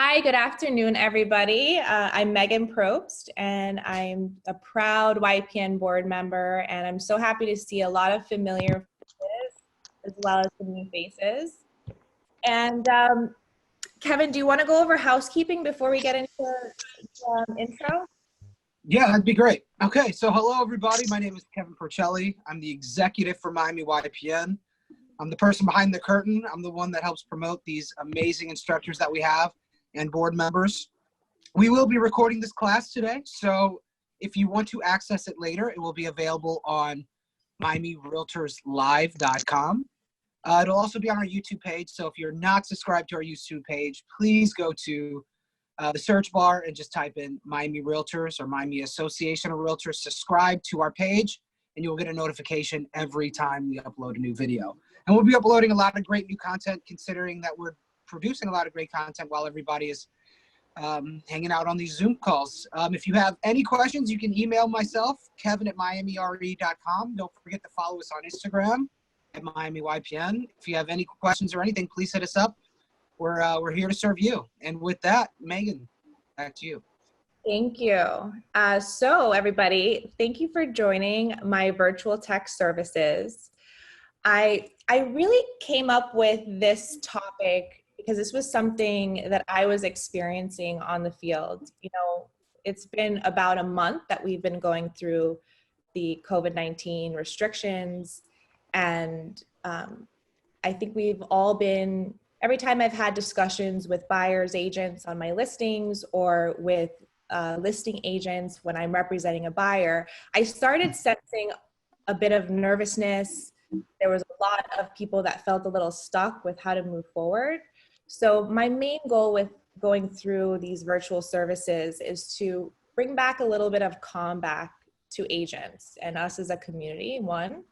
Hi, good afternoon, everybody. I'm Megan Probst, and I'm a proud YPN board member, and I'm so happy to see a lot of familiar faces as well as some new faces. And Kevin, do you want to go over housekeeping before we get into the intro? Yeah, that'd be great. Okay, so hello, everybody. My name is Kevin Porcelli. I'm the executive for Miami YPN. I'm the person behind the curtain. I'm the one that helps promote these amazing instructors that we have and board members. We will be recording this class today, so if you want to access it later, it will be available on MiamiRealtorsLive.com. It'll also be on our YouTube page, so if you're not subscribed to our YouTube page, please go to the search bar and just type in Miami Realtors or Miami Association of Realtors. Subscribe to our page, and you'll get a notification every time we upload a new video. And we'll be uploading a lot of great new content, considering that we're producing a lot of great content while everybody is hanging out on these Zoom calls. If you have any questions, you can email myself, kevin@miamire.com. Don't forget to follow us on Instagram at MiamiYPN. If you have any questions or anything, please hit us up. We're here to serve you. And with that, Megan, back to you. Thank you. So everybody, thank you for joining my virtual tech services. I really came up with this topic because this was something that I was experiencing on the field. You know, it's been about a month that we've been going through the COVID-19 restrictions, and I think we've all been, every time I've had discussions with buyers agents on my listings or with listing agents when I'm representing a buyer, I started sensing a bit of nervousness. There was a lot of people that felt a little stuck with how to move forward. So my main goal with going through these virtual services is to bring back a little bit of calm back to agents and us as a community, one,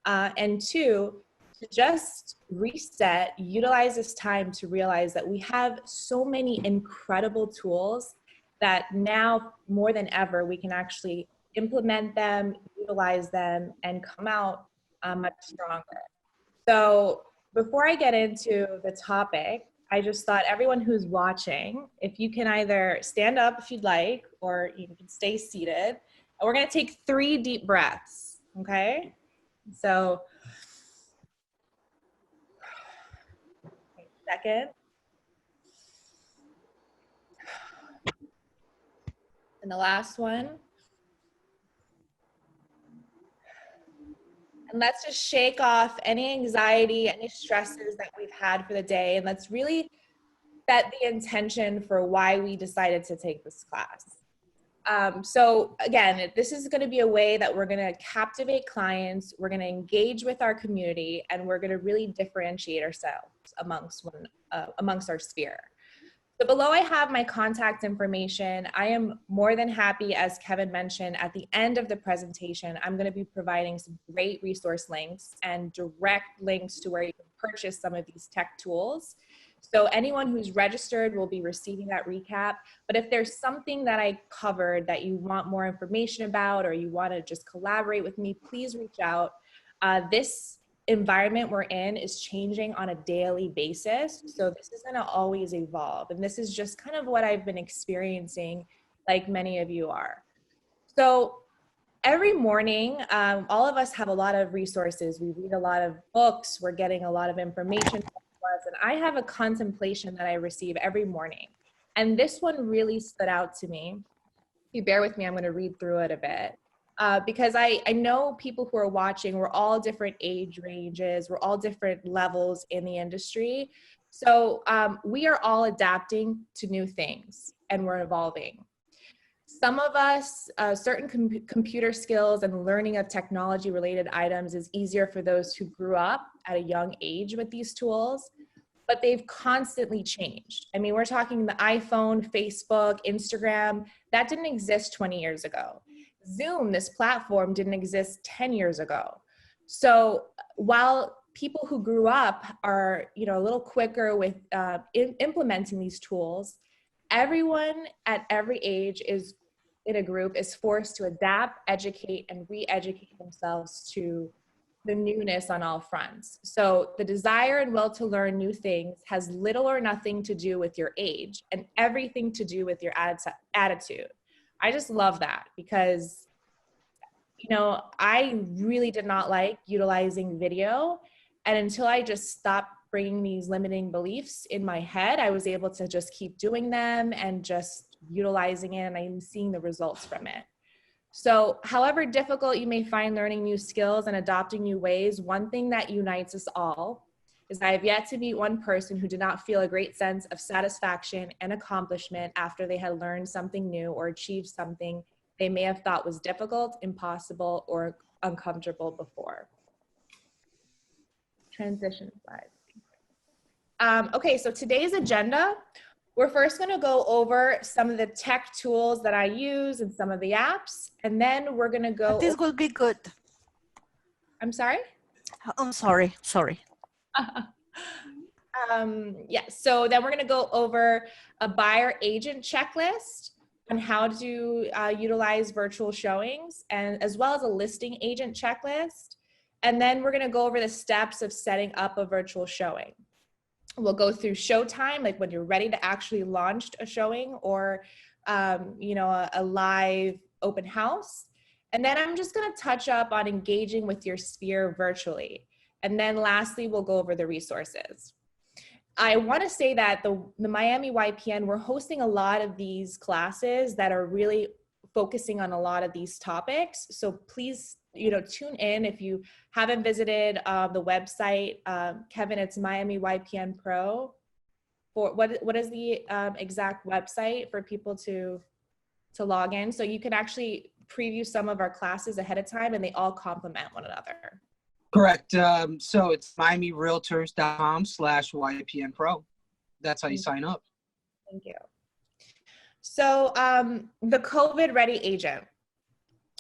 and two, to just reset, utilize this time to realize that we have so many incredible tools that now more than ever, we can actually implement them, utilize them, and come out much stronger. So before I get into the topic, I just thought everyone who's watching, if you can either stand up if you'd like, or you can stay seated. And we're gonna take 3 deep breaths, okay? So, second. And the last one. And let's just shake off any anxiety, any stresses that we've had for the day. And let's really set the intention for why we decided to take this class. So again, this is going to be a way that we're going to captivate clients, we're going to engage with our community, and we're going to really differentiate ourselves amongst our sphere. So below I have my contact information. I am more than happy, as Kevin mentioned, at the end of the presentation, I'm going to be providing some great resource links and direct links to where you can purchase some of these tech tools. So anyone who's registered will be receiving that recap. But if there's something that I covered that you want more information about, or you want to just collaborate with me, please reach out. This environment we're in is changing on a daily basis. So this is going to always evolve. And this is just kind of what I've been experiencing, like many of you are. So every morning, all of us have a lot of resources. We read a lot of books. We're getting a lot of information. And I have a contemplation that I receive every morning. And this one really stood out to me. If you bear with me, I'm going to read through it a bit. Because I know people who are watching, we're all different age ranges, we're all different levels in the industry. So we are all adapting to new things and we're evolving. Some of us, certain computer skills and learning of technology related items is easier for those who grew up at a young age with these tools, but they've constantly changed. I mean, we're talking the iPhone, Facebook, Instagram, that didn't exist 20 years ago. Zoom, this platform, didn't exist 10 years ago. So while people who grew up are, a little quicker with implementing these tools, everyone at every age is in a group is forced to adapt, educate, and re-educate themselves to the newness on all fronts. So the desire and will to learn new things has little or nothing to do with your age and everything to do with your attitude. I just love that because, you know, I really did not like utilizing video. And until I just stopped bringing these limiting beliefs in my head, I was able to just keep doing them and just utilizing it. And I'm seeing the results from it. So however difficult you may find learning new skills and adopting new ways, one thing that unites us all is I have yet to meet one person who did not feel a great sense of satisfaction and accomplishment after they had learned something new or achieved something they may have thought was difficult, impossible, or uncomfortable before. Transition slide. Okay, so today's agenda, we're first going to go over some of the tech tools that I use and some of the apps, and then we're going to go. This will be good. I'm sorry? I'm sorry. Yeah, so then we're going to go over a buyer agent checklist on how to utilize virtual showings, and as well as a listing agent checklist. And then we're going to go over the steps of setting up a virtual showing. We'll go through Showtime, like when you're ready to actually launch a showing or, you know, a live open house. And then I'm just going to touch up on engaging with your sphere virtually. And then lastly, we'll go over the resources. I want to say that the Miami YPN, we're hosting a lot of these classes that are really focusing on a lot of these topics. So please, you know, tune in. If you haven't visited the website, Kevin, it's Miami YPN Pro. For what is the exact website for people to log in? So you can actually preview some of our classes ahead of time, and they all complement one another. Correct. So it's miamirealtors.com/YPN Pro. That's how you sign up. Thank you. So the COVID ready agent.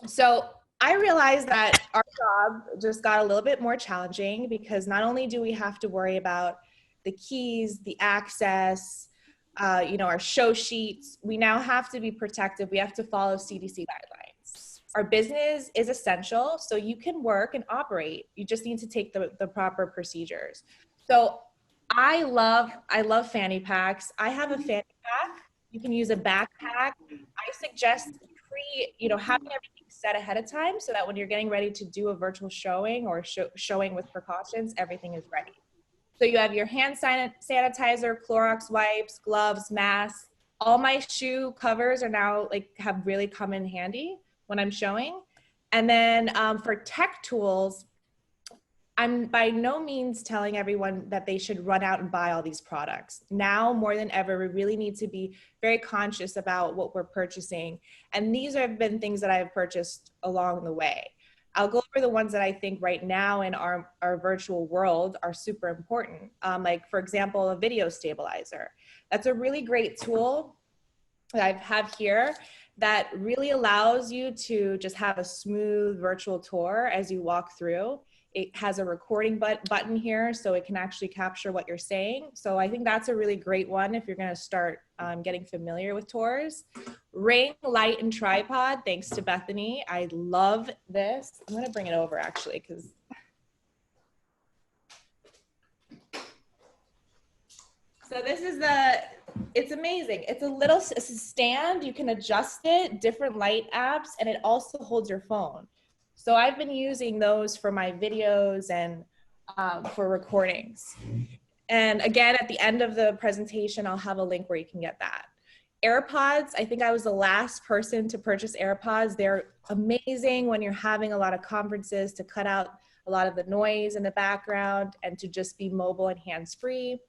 So I realized that our job just got a little bit more challenging because not only do we have to worry about the keys, the access, you know, our show sheets, we now have to be protective. We have to follow CDC guidelines. Our business is essential, so you can work and operate. You just need to take the proper procedures. So I love fanny packs. I have a fanny pack. You can use a backpack. I suggest having everything set ahead of time so that when you're getting ready to do a virtual showing or showing with precautions, everything is ready. So you have your hand sanitizer, Clorox wipes, gloves, masks. All my shoe covers are now have really come in handy when I'm showing. And then for tech tools, I'm by no means telling everyone that they should run out and buy all these products. Now more than ever, we really need to be very conscious about what we're purchasing. And these have been things that I've purchased along the way. I'll go over the ones that I think right now in our virtual world are super important. Like for example, a video stabilizer. That's a really great tool that I have here that really allows you to just have a smooth virtual tour as you walk through. It has a recording button here, so it can actually capture what you're saying. So I think that's a really great one if you're gonna start getting familiar with tours. Ring, light, and tripod, thanks to Bethany. I love this. I'm gonna bring it over actually, because so this is it's amazing. It's a stand, you can adjust it, different light apps, and it also holds your phone. So I've been using those for my videos and for recordings. And again, at the end of the presentation, I'll have a link where you can get that. AirPods, I think I was the last person to purchase AirPods. They're amazing when you're having a lot of conferences to cut out a lot of the noise in the background and to just be mobile and hands-free.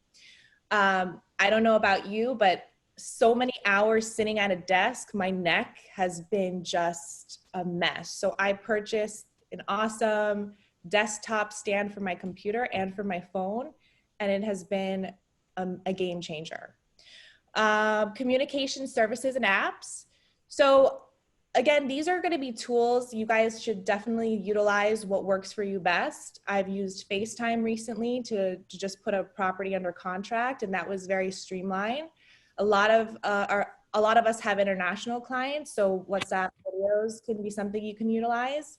I don't know about you, but so many hours sitting at a desk, my neck has been just a mess. So I purchased an awesome desktop stand for my computer and for my phone, and it has been a game changer. Communication services and apps. So again, these are going to be tools you guys should definitely utilize what works for you best. I've used FaceTime recently to just put a property under contract, and that was very streamlined. A lot of us have international clients, so WhatsApp videos can be something you can utilize.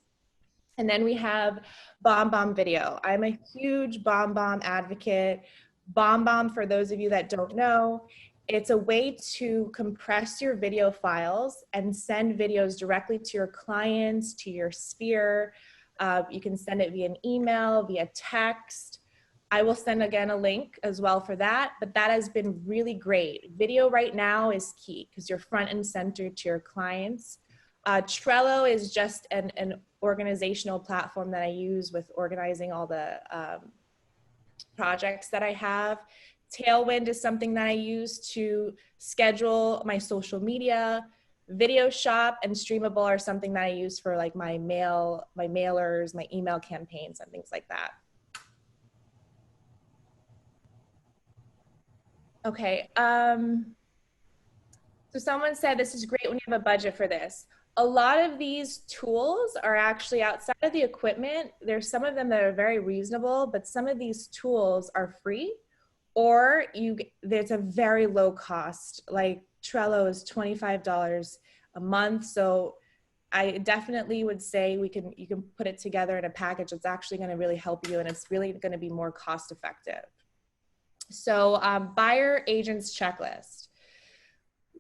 And then we have BombBomb Video. I'm a huge BombBomb advocate. BombBomb, for those of you that don't know, it's a way to compress your video files and send videos directly to your clients, to your sphere. You can send it via an email, via text. I will send again a link as well for that, but that has been really great. Video right now is key because you're front and center to your clients. Trello is just an organizational platform that I use with organizing all the projects that I have. Tailwind is something that I use to schedule my social media. Video Shop and Streamable are something that I use for like my mailers, my email campaigns, and things like that. Okay. So someone said this is great when you have a budget for this. A lot of these tools are actually outside of the equipment. There's some of them that are very reasonable, but some of these tools are free, or there's a very low cost. Like Trello is $25 a month. So I definitely would say you can put it together in a package that's actually going to really help you, and it's really going to be more cost effective. So buyer agents checklist.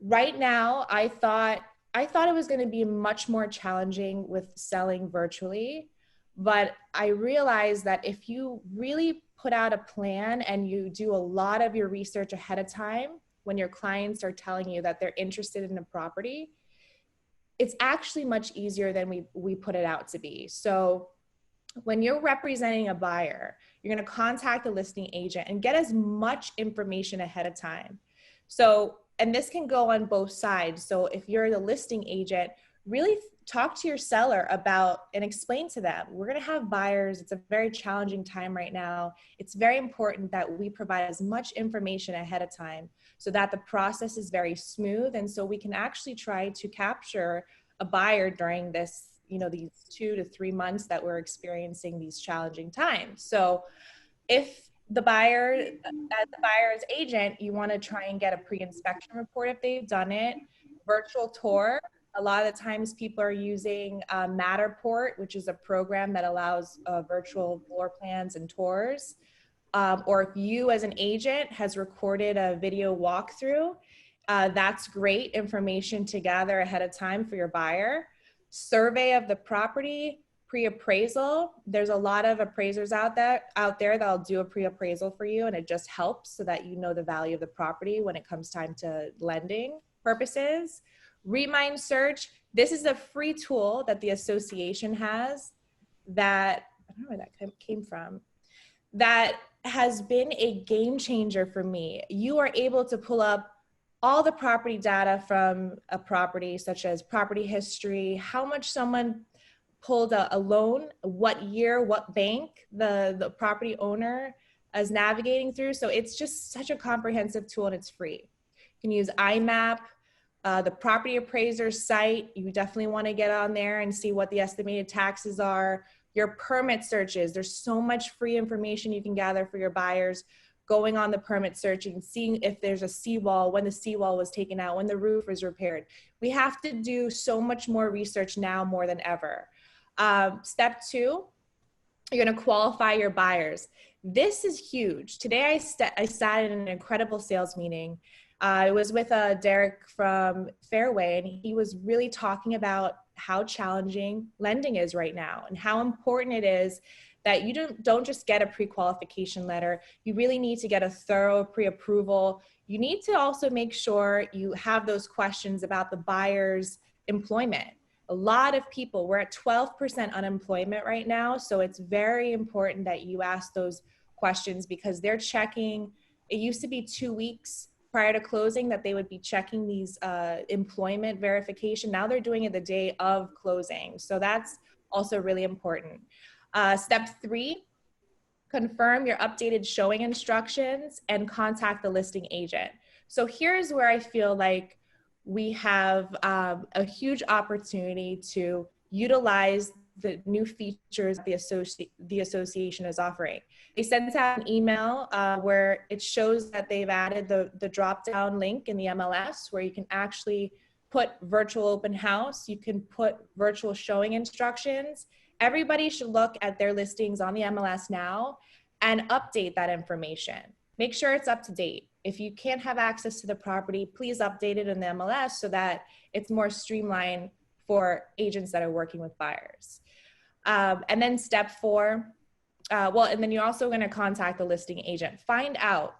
Right now, I thought it was going to be much more challenging with selling virtually, but I realized that if you really put out a plan and you do a lot of your research ahead of time, when your clients are telling you that they're interested in a property, it's actually much easier than we put it out to be. So when you're representing a buyer, you're going to contact the listing agent and get as much information ahead of time. So, and this can go on both sides. So if you're the listing agent, really talk to your seller about and explain to them, we're going to have buyers. It's a very challenging time right now. It's very important that we provide as much information ahead of time so that the process is very smooth. And so we can actually try to capture a buyer during this, these 2 to 3 months that we're experiencing these challenging times. So if as the buyer's agent, you want to try and get a pre-inspection report if they've done it, virtual tour. A lot of the times people are using Matterport, which is a program that allows virtual floor plans and tours. Or if you as an agent has recorded a video walkthrough, that's great information to gather ahead of time for your buyer. Survey of the property, pre-appraisal. There's a lot of appraisers out there that'll do a pre-appraisal for you, and it just helps so that you know the value of the property when it comes time to lending purposes. Remind search. This is a free tool that the association has that, I don't know where that came from, that has been a game changer for me. You are able to pull up all the property data from a property, such as property history, how much someone pulled a loan, what year, what bank the property owner is navigating through. So it's just such a comprehensive tool, and it's free. You can use IMAP, the property appraiser's site. You definitely want to get on there and see what the estimated taxes are. Your permit searches. There's so much free information you can gather for your buyers. Going on the permit searching, seeing if there's a seawall, when the seawall was taken out, when the roof was repaired. We have to do so much more research now more than ever. Step 2, you're going to qualify your buyers. This is huge. Today I sat in an incredible sales meeting. I was with Derek from Fairway, and he was really talking about how challenging lending is right now and how important it is that you don't just get a pre-qualification letter. You really need to get a thorough pre-approval. You need to also make sure you have those questions about the buyer's employment. A lot of people, we're at 12% unemployment right now, so it's very important that you ask those questions because they're checking. It used to be 2 weeks prior to closing that they would be checking these employment verification. Now they're doing it the day of closing. So that's also really important. Step 3, confirm your updated showing instructions and contact the listing agent. So here's where I feel like we have a huge opportunity to utilize the new features the association is offering. They sent out an email where it shows that they've added the drop-down link in the MLS where you can actually put virtual open house, you can put virtual showing instructions, everybody should look at their listings on the MLS now and update that information. Make sure it's up to date. If you can't have access to the property, please update it in the MLS so that it's more streamlined for agents that are working with buyers. And then step 4, and then you're also going to contact the listing agent. Find out,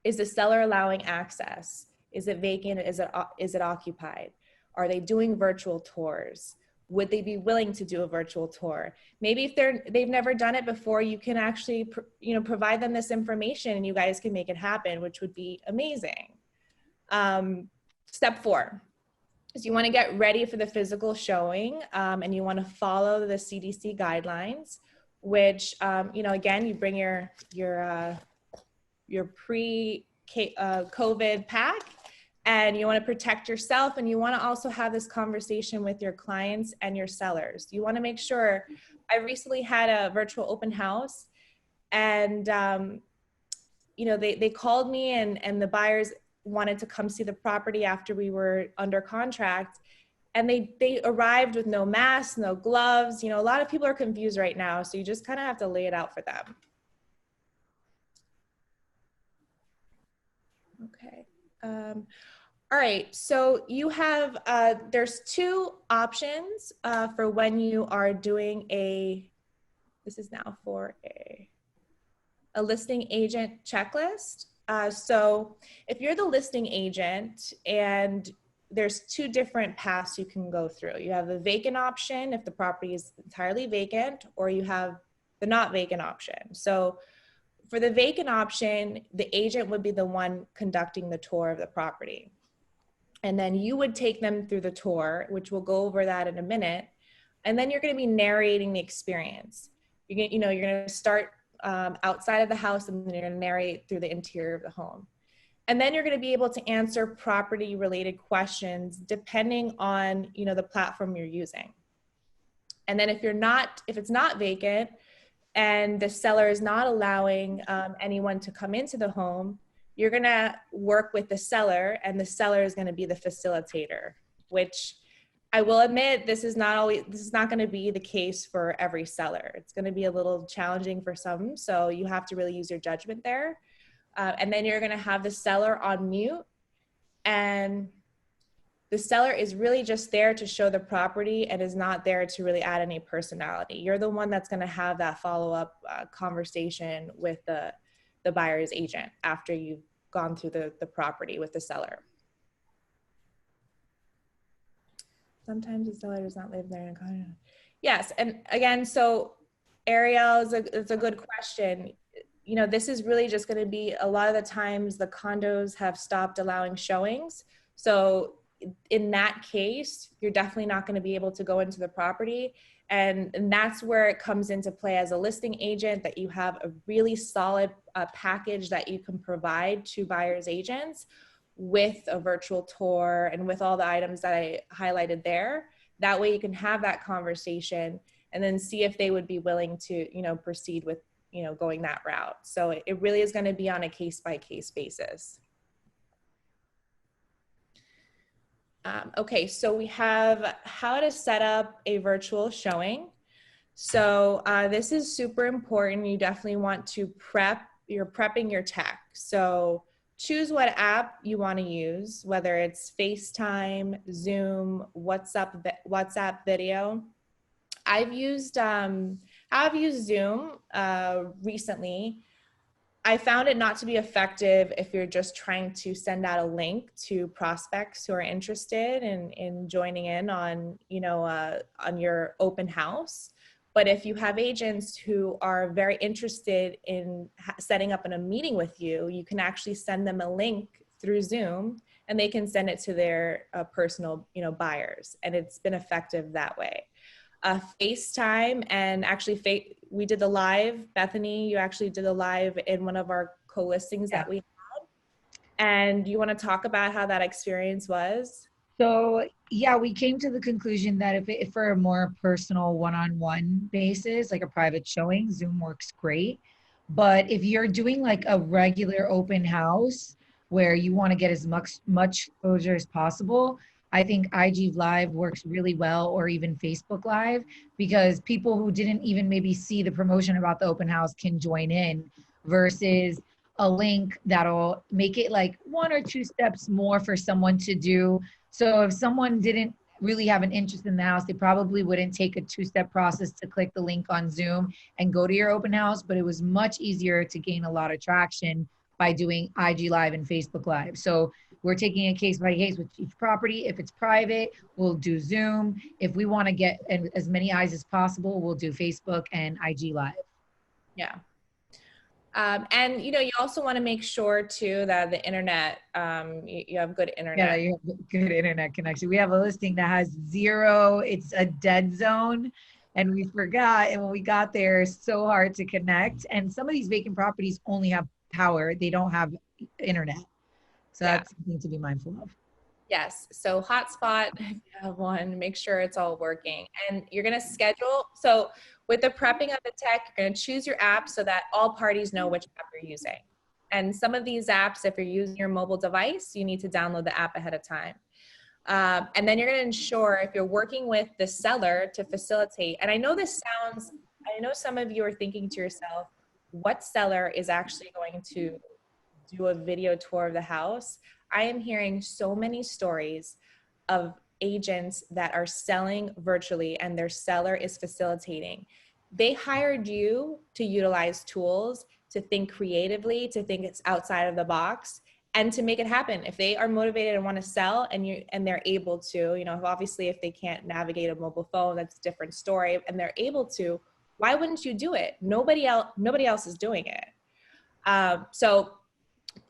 is the seller allowing access? Is it vacant? Is it occupied? Are they doing virtual tours? Would they be willing to do a virtual tour? Maybe if they've never done it before, you can actually provide them this information and you guys can make it happen, which would be amazing. Step 4 is you want to get ready for the physical showing, and you want to follow the CDC guidelines, which again, you bring your pre-COVID pack, and you want to protect yourself, and you want to also have this conversation with your clients and your sellers. You want to make sure. I recently had a virtual open house, and they called me, and the buyers wanted to come see the property after we were under contract, and they arrived with no masks, no gloves. A lot of people are confused right now, so you just kind of have to lay it out for them. Okay. All right, so you have, there's 2 options for when you are doing this is now for a listing agent checklist. So if you're the listing agent, and there's 2 different paths you can go through. You have the vacant option if the property is entirely vacant, or you have the not vacant option. So for the vacant option, the agent would be the one conducting the tour of the property. And then you would take them through the tour, which we'll go over that in a minute. And then you're going to be narrating the experience. You're going to start outside of the house, and then you're going to narrate through the interior of the home. And then you're going to be able to answer property related questions depending on, the platform you're using. And then if it's not vacant and the seller is not allowing anyone to come into the home, you're going to work with the seller, and the seller is going to be the facilitator, which I will admit, this is not going to be the case for every seller. It's going to be a little challenging for some, so you have to really use your judgment there. And then you're going to have the seller on mute, and the seller is really just there to show the property and is not there to really add any personality. You're the one that's going to have that follow-up conversation with the buyer's agent after you've gone through the property with the seller. Sometimes the seller does not live there in condo. Yes, and again, so Ariel, it's a good question. This is really just going to be, a lot of the times the condos have stopped allowing showings. So in that case, you're definitely not going to be able to go into the property. And that's where it comes into play as a listing agent, that you have a really solid package that you can provide to buyers agents with a virtual tour and with all the items that I highlighted there. That way you can have that conversation and then see if they would be willing to, proceed with, going that route. So it really is going to be on a case-by-case basis. Okay, so we have how to set up a virtual showing. So this is super important. You definitely want to you're prepping your tech. So choose what app you want to use, whether it's FaceTime, Zoom, WhatsApp video. I've used Zoom recently. I found it not to be effective if you're just trying to send out a link to prospects who are interested in joining in on, on your open house. But if you have agents who are very interested in setting up a meeting with you, you can actually send them a link through Zoom, and they can send it to their personal, buyers. And it's been effective that way. FaceTime, and actually we did the live. Bethany, you actually did a live in one of our co-listings that we had. And you want to talk about how that experience was? So yeah, we came to the conclusion that if for a more personal one-on-one basis, like a private showing, Zoom works great. But if you're doing like a regular open house where you want to get as much exposure as possible, I think IG Live works really well, or even Facebook Live, because people who didn't even maybe see the promotion about the open house can join in versus a link that'll make it like 1 or 2 steps more for someone to do. So if someone didn't really have an interest in the house, they probably wouldn't take a 2-step process to click the link on Zoom and go to your open house, but it was much easier to gain a lot of traction by doing IG Live and Facebook Live. So we're taking a case by case with each property. If it's private, we'll do Zoom. If we want to get as many eyes as possible, we'll do Facebook and IG Live. Yeah. And you know, you also want to make sure too that the internet, you have good internet. Yeah, you have good internet connection. We have a listing that has 0. It's a dead zone. And we forgot, and when we got there, it's so hard to connect. And some of these vacant properties only have power. They don't have internet. So that's something to be mindful of. Yes. So hotspot, if you have one, make sure it's all working. And you're going to schedule. So with the prepping of the tech, you're going to choose your app so that all parties know which app you're using. And some of these apps, if you're using your mobile device, you need to download the app ahead of time. And then you're going to ensure if you're working with the seller to facilitate. And I know I know some of you are thinking to yourself, what seller is actually going to do a video tour of the house? I am hearing so many stories of agents that are selling virtually and their seller is facilitating. They hired you to utilize tools, to think creatively, to think it's outside of the box, and to make it happen. If they are motivated and want to sell and they're able to, you know, obviously if they can't navigate a mobile phone, that's a different story, and they're able to, why wouldn't you do it? Nobody else is doing it. So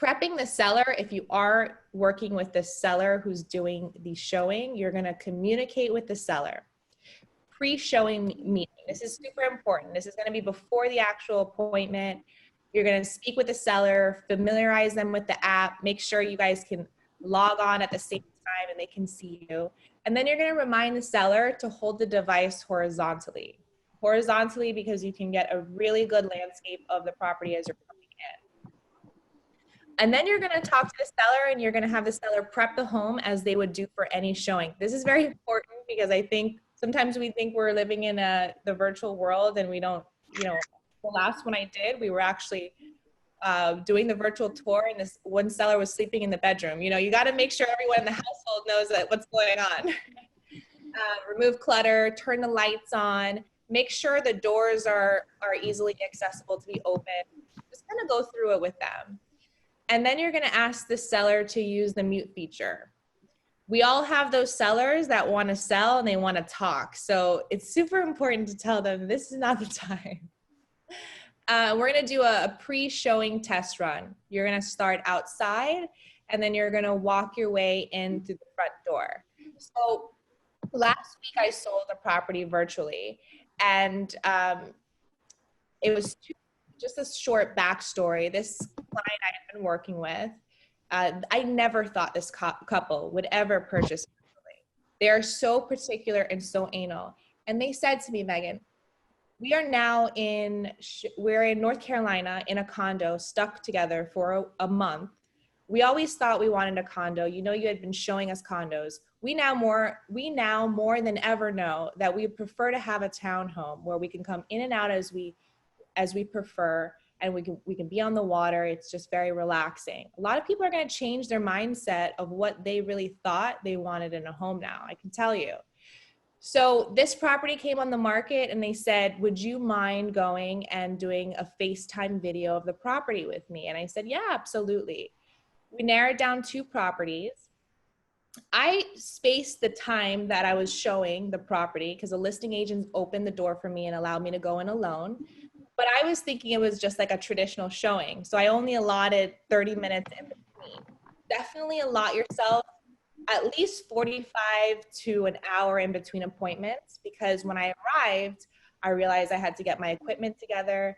prepping the seller, if you are working with the seller who's doing the showing, you're going to communicate with the seller. Pre-showing meeting. This is super important. This is going to be before the actual appointment. You're going to speak with the seller, familiarize them with the app, make sure you guys can log on at the same time and they can see you. And then you're going to remind the seller to hold the device horizontally. Horizontally because you can get a really good landscape of the property as you're coming in. And then you're going to talk to the seller and you're going to have the seller prep the home as they would do for any showing. This is very important because I think sometimes we think we're living in the virtual world and we don't, you know, the last one I did, we were actually doing the virtual tour and this one seller was sleeping in the bedroom. You know, you got to make sure everyone in the household knows that what's going on. Remove clutter, turn the lights on, make sure the doors are easily accessible to be open. Just kind of go through it with them. And then you're going to ask the seller to use the mute feature. We all have those sellers that want to sell and they want to talk. So it's super important to tell them this is not the time. We're going to do a pre-showing test run. You're going to start outside and then you're going to walk your way in through the front door. So last week I sold a property virtually and it was just a short backstory. This client I had been working with, I never thought this couple would ever purchase virtually. They are so particular and so anal. And they said to me, Megan, we're in North Carolina in a condo stuck together for a month. We always thought we wanted a condo. You know, you had been showing us condos. We now more than ever know that we prefer to have a townhome where we can come in and out as we prefer, and we can be on the water. It's just very relaxing. A lot of people are going to change their mindset of what they really thought they wanted in a home now, I can tell you. So this property came on the market and they said, would you mind going and doing a FaceTime video of the property with me? And I said, yeah, absolutely. We narrowed down 2 properties. I spaced the time that I was showing the property because the listing agent opened the door for me and allowed me to go in alone. But I was thinking it was just like a traditional showing. So I only allotted 30 minutes in between. Definitely allot yourself at least 45 to an hour in between appointments, because when I arrived, I realized I had to get my equipment together.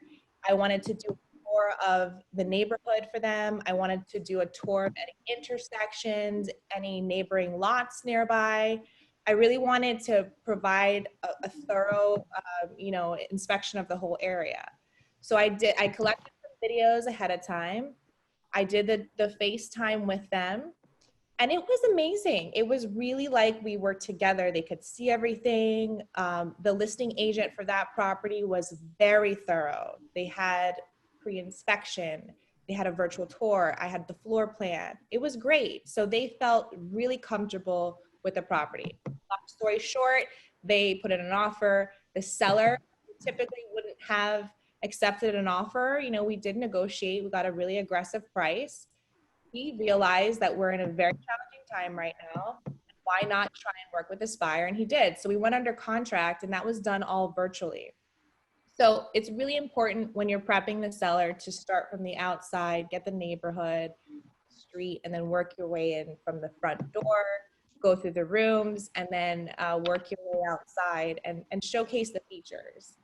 I wanted to do more of the neighborhood for them. I wanted to do a tour of any intersections, any neighboring lots nearby. I really wanted to provide a thorough, inspection of the whole area. So I collected the videos ahead of time. I did the FaceTime with them. And it was amazing. It was really like we were together. They could see everything. The listing agent for that property was very thorough. They had pre-inspection. They had a virtual tour. I had the floor plan. It was great. So they felt really comfortable with the property. Long story short, they put in an offer. The seller typically wouldn't have accepted an offer. You know, we did negotiate. We got a really aggressive price. He realized that we're in a very challenging time right now. Why not try and work with this buyer? And he did. So we went under contract, and that was done all virtually. So it's really important when you're prepping the seller to start from the outside, get the neighborhood, street, and then work your way in from the front door, go through the rooms, and then work your way outside and showcase the features.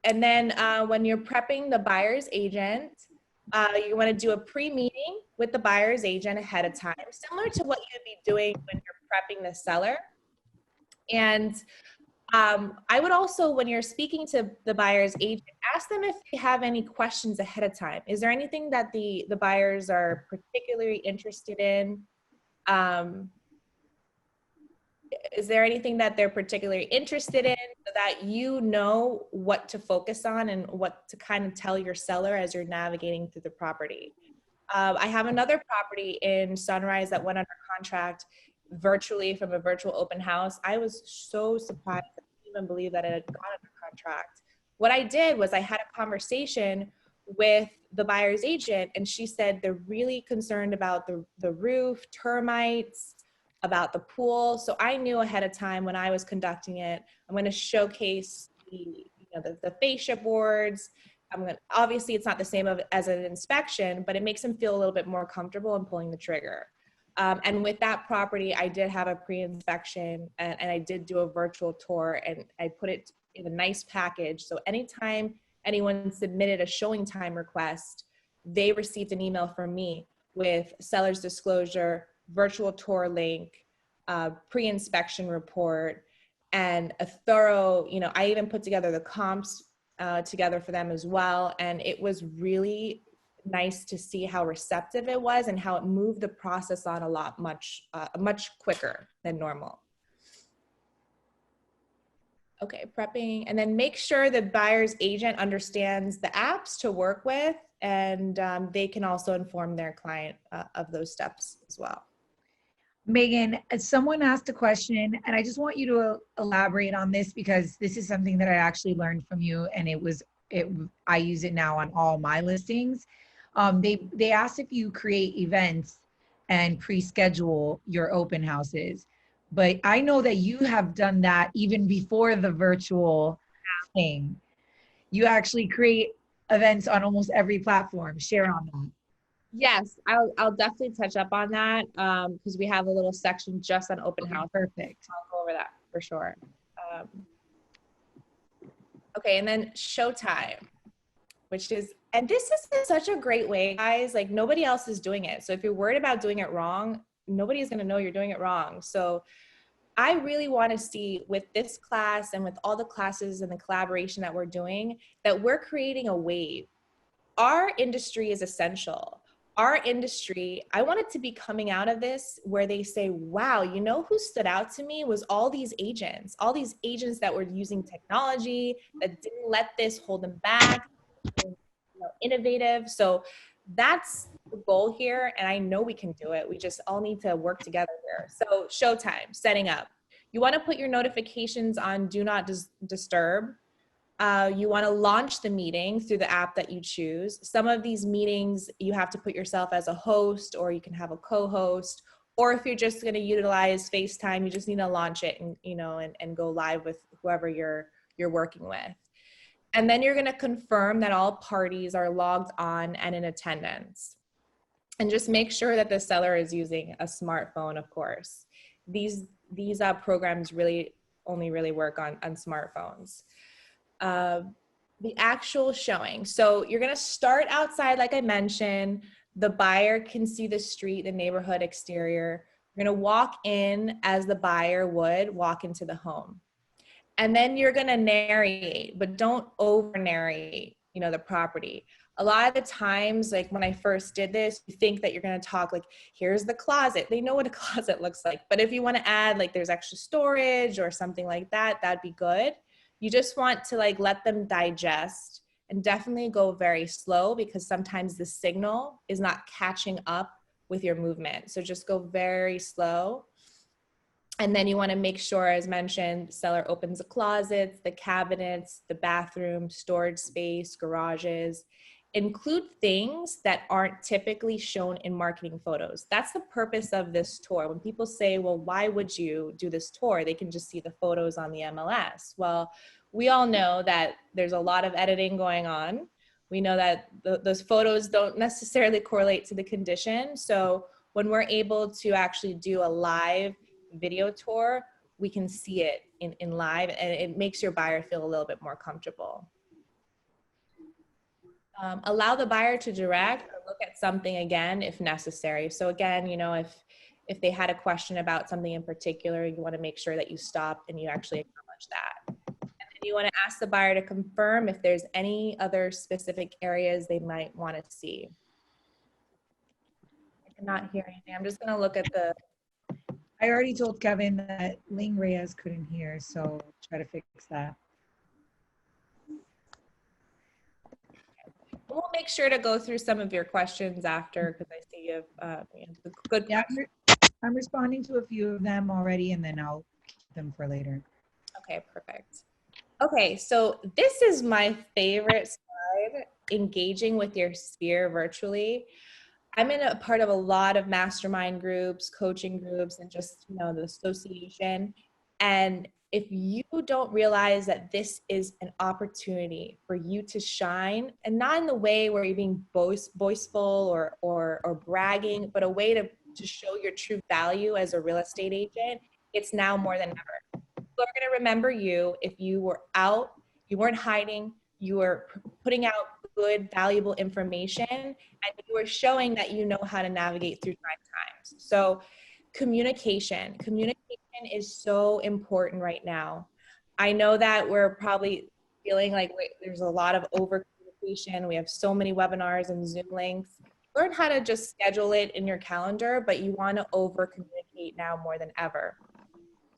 And then when you're prepping the buyer's agent, you want to do a pre-meeting with the buyer's agent ahead of time, similar to what you'd be doing when you're prepping the seller. And I would also, when you're speaking to the buyer's agent, ask them if they have any questions ahead of time. Is there anything that the buyers are particularly interested in? Is there anything that they're particularly interested in, so that you know what to focus on and what to kind of tell your seller as you're navigating through the property? I have another property in Sunrise that went under contract virtually from a virtual open house. I was so surprised. I didn't even believe that it had gone under contract. What I did was I had a conversation with the buyer's agent, and she said they're really concerned about the roof, termites, about the pool. So I knew ahead of time when I was conducting it, I'm going to showcase the fascia boards. Obviously it's not the same as an inspection, but it makes them feel a little bit more comfortable in pulling the trigger. And with that property, I did have a pre-inspection, and I did do a virtual tour, and I put it in a nice package. So anytime anyone submitted a showing time request, they received an email from me with seller's disclosure, virtual tour link, pre-inspection report, and a thorough, I even put together the comps together for them as well. And it was really nice to see how receptive it was and how it moved the process on much quicker than normal. Okay, prepping, and then make sure the buyer's agent understands the apps to work with, and they can also inform their client of those steps as well. Megan, someone asked a question, and I just want you to elaborate on this, because this is something that I actually learned from you, and I use it now on all my listings. They asked if you create events and pre-schedule your open houses, but I know that you have done that even before the virtual thing. You actually create events on almost every platform. Share on that. Yes, I'll definitely touch up on that because we have a little section just on open house. Perfect. I'll go over that for sure. Okay, and then Showtime, and this is such a great way, guys. Like, nobody else is doing it. So if you're worried about doing it wrong, nobody's going to know you're doing it wrong. So I really want to see, with this class and with all the classes and the collaboration that we're doing, that we're creating a wave. Our industry is essential. Our industry, I want it to be coming out of this where they say, wow, you know who stood out to me was all these agents that were using technology, that didn't let this hold them back, innovative. So that's the goal here. And I know we can do it. We just all need to work together here. So Showtime, setting up. You want to put your notifications on Do Not Disturb. You want to launch the meeting through the app that you choose. Some of these meetings, you have to put yourself as a host, or you can have a co-host, or if you're just going to utilize FaceTime, you just need to launch it and go live with whoever you're working with. And then you're going to confirm that all parties are logged on and in attendance. And just make sure that the seller is using a smartphone, of course. These programs only work on smartphones. The actual showing. So you're going to start outside, like I mentioned. The buyer can see the street, the neighborhood exterior. You're going to walk in as the buyer would walk into the home. And then you're going to narrate, but don't over narrate, the property. A lot of the times, like when I first did this, you think that you're going to talk like, here's the closet. They know what a closet looks like. But if you want to add like there's extra storage or something like that, that'd be good. You just want to like let them digest, and definitely go very slow, because sometimes the signal is not catching up with your movement. So just go very slow. And then you want to make sure, as mentioned, seller opens the closets, the cabinets, the bathroom, storage space, garages. Include things that aren't typically shown in marketing photos. That's the purpose of this tour. When people say, well, why would you do this tour? They can just see the photos on the MLS. Well, we all know that there's a lot of editing going on. We know that those photos don't necessarily correlate to the condition. So when we're able to actually do a live video tour, we can see it in live, and it makes your buyer feel a little bit more comfortable. Allow the buyer to direct or look at something again if necessary. So again, you know, if they had a question about something in particular, you want to make sure that you stop and you actually acknowledge that. And then you want to ask the buyer to confirm if there's any other specific areas they might want to see. I cannot hear anything. I'm just going to look at the. I already told Kevin that Ling Reyes couldn't hear, so try to fix that. We'll make sure to go through some of your questions after, because I see you have good. Yeah, I'm responding to a few of them already, and then I'll keep them for later. Okay, perfect. Okay, so this is my favorite slide, engaging with your sphere virtually. I'm in a part of a lot of mastermind groups, coaching groups, and just, you know, the association. And if you don't realize that this is an opportunity for you to shine, and not in the way where you're being boastful or bragging, but a way to show your true value as a real estate agent, it's now more than ever. People are going to remember you if you were out, you weren't hiding, you were putting out good, valuable information, and you were showing that you know how to navigate through trying times. So communication is so important right now. I know that we're probably feeling like there's a lot of over communication. We have so many webinars and Zoom links. Learn how to just schedule it in your calendar, but you want to over communicate now more than ever.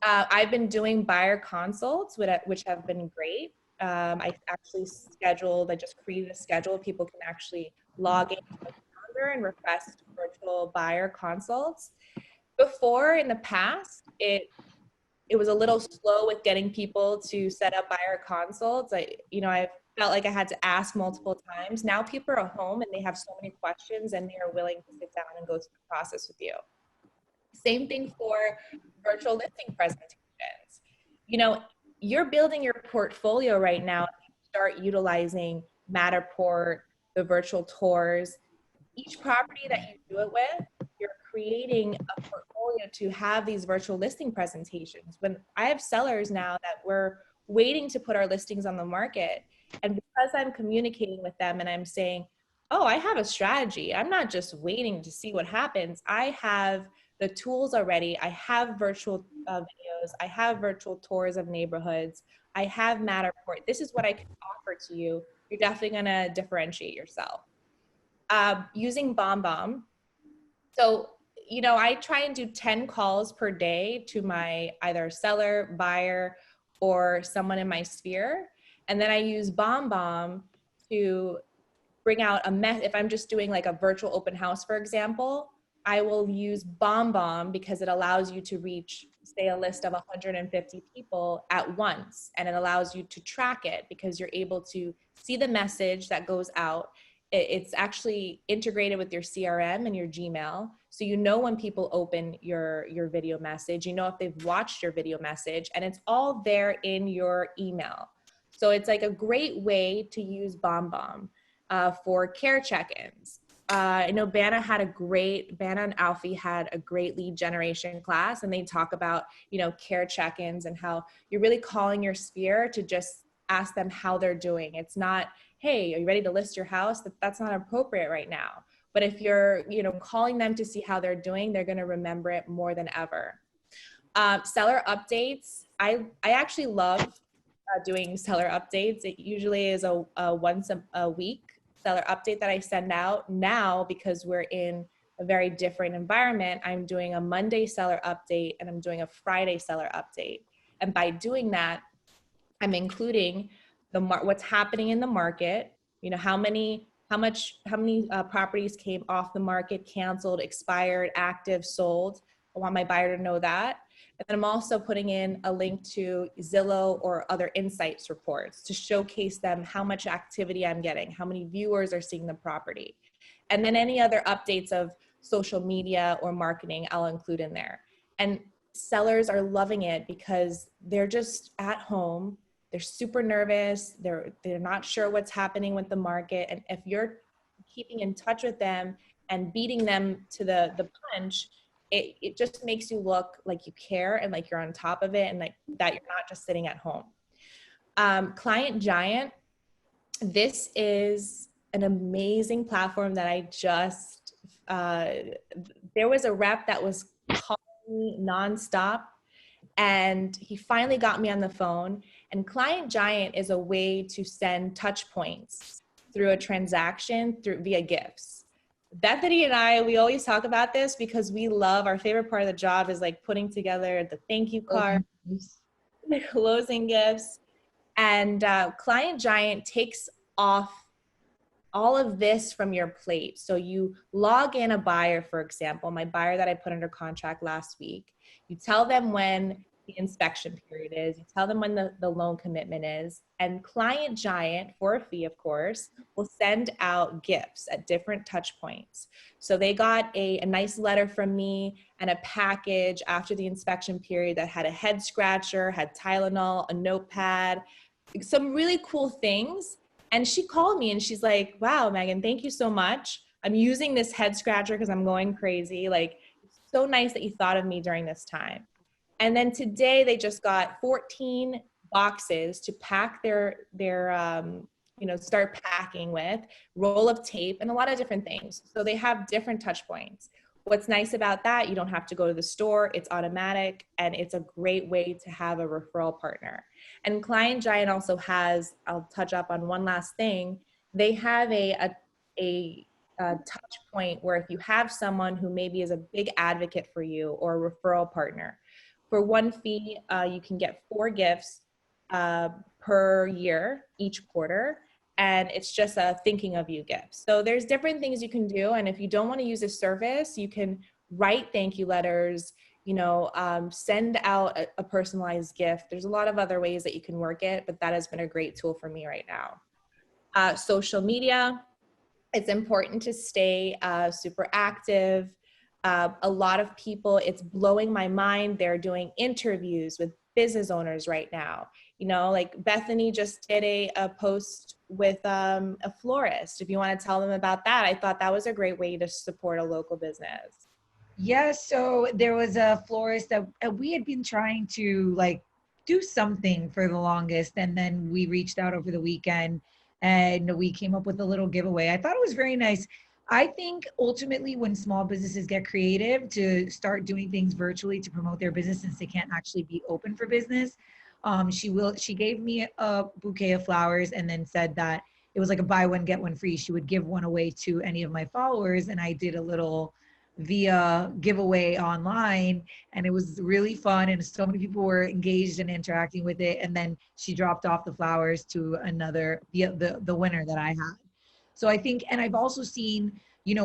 I've been doing buyer consults, which have been great. I actually I just created a schedule. People can actually log into my calendar and request virtual buyer consults. Before, in the past, it was a little slow with getting people to set up buyer consults. I felt like I had to ask multiple times. Now people are home and they have so many questions, and they are willing to sit down and go through the process with you. Same thing for virtual listing presentations. You know, you're building your portfolio right now. Start utilizing Matterport, the virtual tours. Each property that you do it with, you're creating a portfolio to have these virtual listing presentations. When I have sellers now that we're waiting to put our listings on the market, and because I'm communicating with them and I'm saying, oh, I have a strategy. I'm not just waiting to see what happens. I have the tools already. I have virtual videos. I have virtual tours of neighborhoods. I have Matterport. This is what I can offer to you. You're definitely going to differentiate yourself. Using BombBomb. So, you know, I try and do 10 calls per day to my either seller, buyer, or someone in my sphere. And then I use BombBomb to bring out if I'm just doing like a virtual open house, for example, I will use BombBomb because it allows you to reach, say, a list of 150 people at once. And it allows you to track it because you're able to see the message that goes out. It's actually integrated with your CRM and your Gmail. So you know when people open your video message, you know if they've watched your video message, and it's all there in your email. So it's like a great way to use BombBomb for care check-ins. I know Banna and Alfie had a great lead generation class, and they talk about, you know, care check-ins and how you're really calling your sphere to just ask them how they're doing. It's not, hey, are you ready to list your house? That's not appropriate right now. But if you're, you know, calling them to see how they're doing, they're going to remember it more than ever. Seller updates. I actually love doing seller updates. It usually is a once a week seller update that I send out now, because we're in a very different environment, I'm doing a Monday seller update and I'm doing a Friday seller update. And by doing that, I'm including what's happening in the market, you know, how many properties came off the market, canceled, expired, active, sold. I want my buyer to know that. And then I'm also putting in a link to Zillow or other insights reports to showcase them how much activity I'm getting, how many viewers are seeing the property. And then any other updates of social media or marketing, I'll include in there. And sellers are loving it because they're just at home. They're super nervous. They're not sure what's happening with the market. And if you're keeping in touch with them and beating them to the punch, it just makes you look like you care and like you're on top of it and like that you're not just sitting at home. Client Giant, this is an amazing platform that I just, there was a rep that was calling me nonstop, and he finally got me on the phone. And Client Giant is a way to send touch points through a transaction via gifts. Bethany and I, we always talk about this because we love, our favorite part of the job is like putting together the thank you card, the closing gifts. And Client Giant takes off all of this from your plate. So you log in a buyer, for example, my buyer that I put under contract last week, you tell them when the inspection period is, you tell them when the loan commitment is, and Client Giant, for a fee, of course, will send out gifts at different touch points. So they got a nice letter from me and a package after the inspection period that had a head scratcher, had Tylenol, a notepad, some really cool things. And she called me and she's like, wow, Megan, thank you so much. I'm using this head scratcher because I'm going crazy. Like, it's so nice that you thought of me during this time. And then today they just got 14 boxes to pack their start packing with, roll of tape and a lot of different things. So they have different touch points. What's nice about that, you don't have to go to the store, it's automatic, and it's a great way to have a referral partner. And Client Giant also has, I'll touch up on one last thing, they have a touch point where if you have someone who maybe is a big advocate for you or a referral partner, for one fee, you can get 4 gifts per year, each quarter. And it's just a thinking of you gift. So there's different things you can do. And if you don't want to use a service, you can write thank you letters, send out a personalized gift. There's a lot of other ways that you can work it, but that has been a great tool for me right now. Social media, it's important to stay super active. A lot of people, it's blowing my mind. They're doing interviews with business owners right now. Like Bethany just did a post with a florist. If you want to tell them about that, I thought that was a great way to support a local business. Yes, so there was a florist that we had been trying to do something for the longest, and then we reached out over the weekend and we came up with a little giveaway. I thought it was very nice. I think ultimately when small businesses get creative to start doing things virtually to promote their business, since they can't actually be open for business, she gave me a bouquet of flowers and then said that it was like a buy one, get one free. She would give one away to any of my followers. And I did a little via giveaway online, and it was really fun. And so many people were engaged and interacting with it. And then she dropped off the flowers to the winner that I had. So I think, and I've also seen,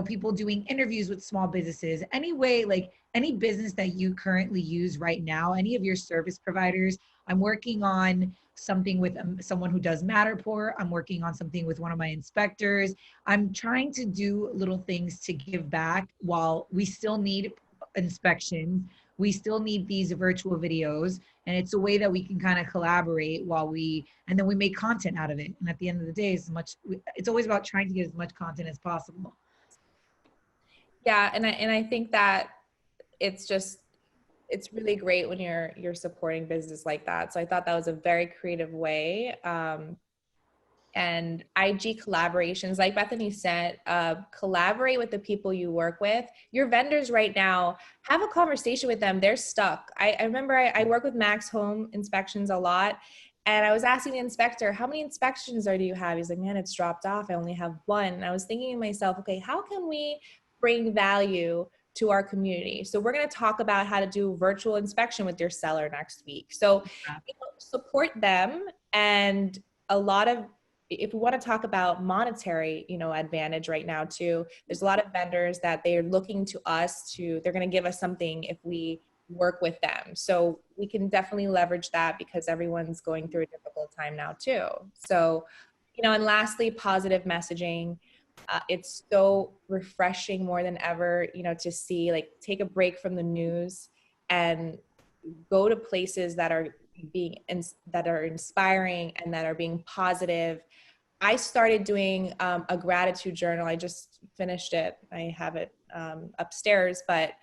people doing interviews with small businesses. Anyway, like any business that you currently use right now, any of your service providers. I'm working on something with someone who does Matterport. I'm working on something with one of my inspectors. I'm trying to do little things to give back while we still need inspections. We still need these virtual videos. And it's a way that we can kind of collaborate and then we make content out of it. And at the end of the day, it's always about trying to get as much content as possible. Yeah. And I think that it's really great when you're supporting business like that. So I thought that was a very creative way. And IG collaborations, like Bethany said, collaborate with the people you work with. Your vendors right now, have a conversation with them. They're stuck. I remember I work with Max Home Inspections a lot, And I was asking the inspector, how many inspections do you have? He's like, man, it's dropped off. I only have one. And I was thinking to myself, okay, how can we bring value to our community? So we're going to talk about how to do virtual inspection with your seller next week. So support them. And a lot of, if we want to talk about monetary, advantage right now too, there's a lot of vendors that they're looking to us they're going to give us something if we work with them. So we can definitely leverage that because everyone's going through a difficult time now too. So, and lastly, positive messaging. It's so refreshing more than ever, to see, like, take a break from the news and go to places that are inspiring and that are being positive. I started doing a gratitude journal. I just finished it. I have it upstairs, but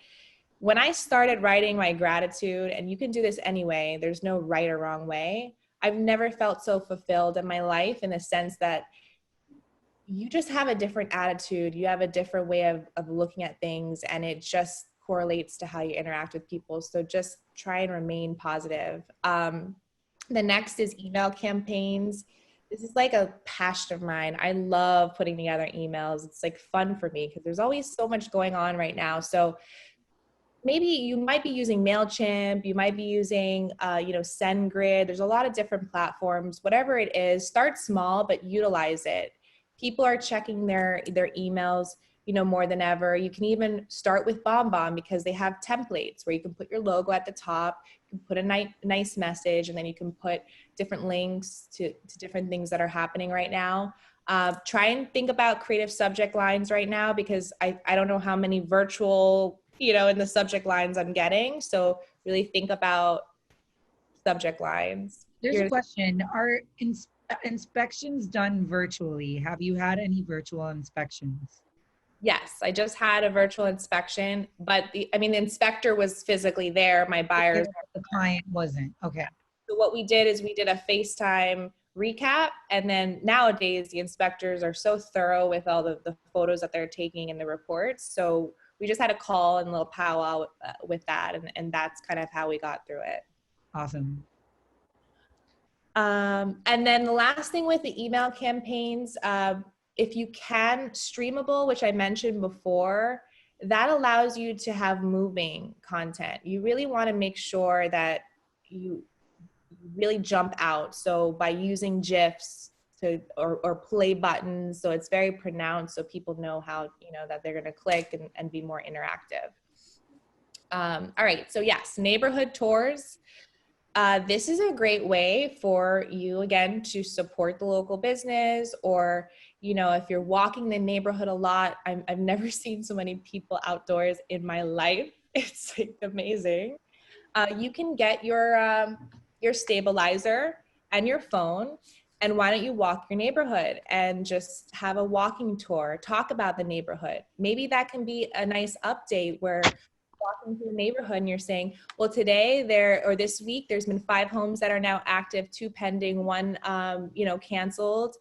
when I started writing my gratitude, and you can do this anyway, there's no right or wrong way. I've never felt so fulfilled in my life, in the sense that you just have a different attitude. You have a different way of looking at things, and it just correlates to how you interact with people. So just try and remain positive. The next is email campaigns. This is like a passion of mine. I love putting together emails. It's like fun for me because there's always so much going on right now. So maybe you might be using MailChimp, you might be using, SendGrid. There's a lot of different platforms. Whatever it is, start small, but utilize it. People are checking their emails, more than ever. You can even start with BombBomb because they have templates where you can put your logo at the top, you can put a nice message, and then you can put different links to different things that are happening right now. Try and think about creative subject lines right now, because I don't know how many virtual, in the subject lines I'm getting. So really think about subject lines. There's a question. Are inspections done virtually? Have you had any virtual inspections? Yes, I just had a virtual inspection, but the inspector was physically there. My buyers. The client wasn't. Okay. So what we did is we did a FaceTime recap. And then nowadays the inspectors are so thorough with all the photos that they're taking in the reports. So we just had a call and a little powwow with that. And that's kind of how we got through it. Awesome. And then the last thing with the email campaigns, if you can, streamable, which I mentioned before, that allows you to have moving content. You really want to make sure that you really jump out. So by using GIFs or play buttons, so it's very pronounced, so people know how, that they're going to click and be more interactive. All right, so yes, neighborhood tours. This is a great way for you, again, to support the local business, or, if you're walking the neighborhood a lot. I've never seen so many people outdoors in my life. It's like amazing. You can get your stabilizer and your phone, and why don't you walk your neighborhood and just have a walking tour, talk about the neighborhood. Maybe that can be a nice update where walking through the neighborhood and you're saying, well, today or this week, there's been 5 homes that are now active, 2 pending, 1, canceled.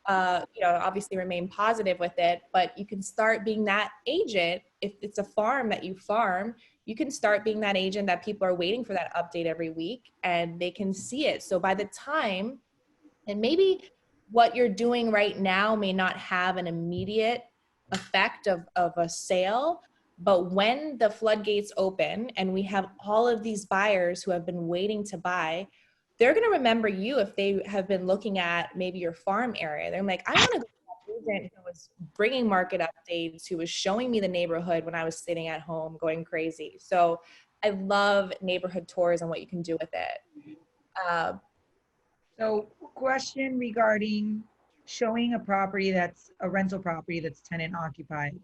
Obviously remain positive with it, but you can start being that agent. If it's a farm that you farm, you can start being that agent that people are waiting for that update every week, and they can see it. So by the time, and maybe what you're doing right now may not have an immediate effect of a sale, but when the floodgates open and we have all of these buyers who have been waiting to buy, they're going to remember you if they have been looking at maybe your farm area. They're like, I want to go to that agent who was bringing market updates, who was showing me the neighborhood when I was sitting at home going crazy. So I love neighborhood tours and what you can do with it. So question regarding showing a property that's a rental property that's tenant occupied.